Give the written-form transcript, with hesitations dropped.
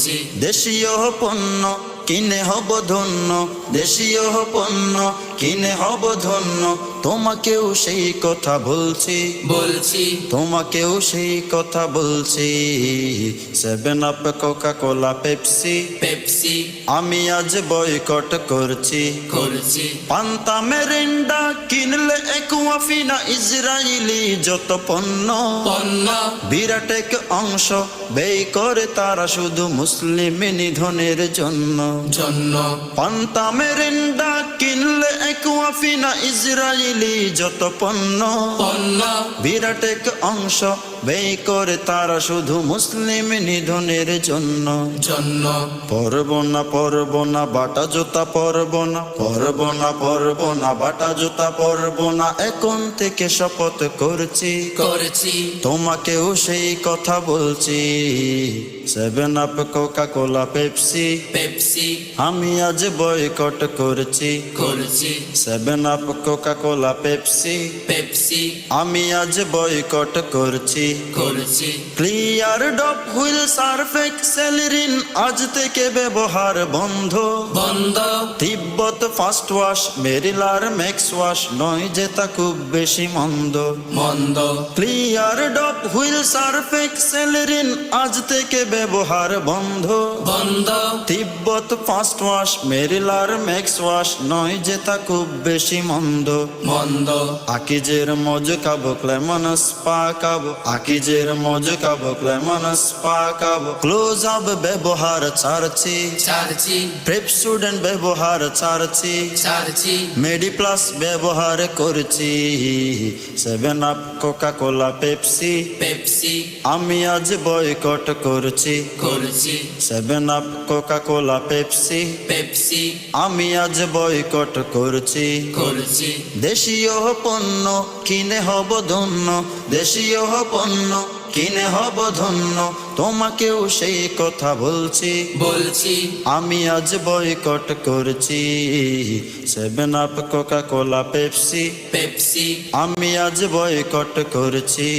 করছি। দেশীয় পণ্য কিনে হব ধন্য, দেশীয় পণ্য কিনে হব ধন্য, তোমাকেও সেই কথা বলছি, বলছি তোমাকেও সেই কথা বলছি। 7 Up, Coca Cola, Pepsi, Pepsi আমি আজ বয়কট করছি। করছি। পান্তা মেরিন্ডা কিনলে একুয়াফিনা, ইসরায়েলি যত পণ্য পণ্য বিরাট এক অংশ ব্যয় করে তারা শুধু মুসলিম নিধনের জন্য। জন্য পান্তা মেরিন্ডা কিনলে একুয়াফিনা, ইসরায়েলি যত পণ্য পণ্য বিরাট এক অংশ ব্যয় করে তারা শুধু মুসলিম নিধনের জন্য। জন্য পরব না, পরব না বাটা জুতা, পরব না, পরব না, পরব না বাটা জুতা, পরব না, এখন থেকে শপথ করছি, করছি। তোমাকেও সেই কথা বলছি। 7 Up, Coca Cola, Pepsi, Pepsi আমি আজ বয়কট করছি। করছি। 7 Up, Coca Cola, Pepsi, Pepsi আমি আজ বয়কট করছি। করছি। Clear Dove Wheel Surf Excel Rin আজ থেকে ব্যবহার বন্ধ। বন্ধ তিব্বত ফাস্ট ওয়াশ, মেরিলার ম্যাক্স ওয়াশ নয় যে তা খুব বেশি মন্দ। মন্দ Clear Dove Wheel Surf Excel Rin আজ থেকে ব্যবহার বন্ধ। বন্ধ তিব্বত ফাস্ট ওয়াশ, মেরিলার ম্যাক্স ওয়াশ নয় যে তা খুব বেশি মন্দ। মন্দ আকিজের মজ খাবো, ক্লেমন স্পা খাবো, আকিজের মজ খাবো, ক্লেমন স্পা খাবো। ক্লোজ আপ ব্যবহার ছাড়ছি, ছাড়ছি। প্রেপ স্টুডেন্ট ব্যবহার ছাড়ছি, ছাড়ছি। মেডি প্লাস ব্যবহার করছি। 7 Up, Coca Cola, Pepsi, Pepsi আমি আজ বয়কট করছি। করছি। 7 Up, Coca Cola, Pepsi, Pepsi আমি আজ বয়কট করছি। করছি। দেশীয় পণ্য কিনে হব ধন্য, দেশীয় পণ্য কিনে হব ধন্য, তোমাকেও সেই কথা বলছি, বলছি। আমি আজ বয়কট করছি। 7 Up, Coca Cola, Pepsi, Pepsi আমি আজ বয়কট করছি।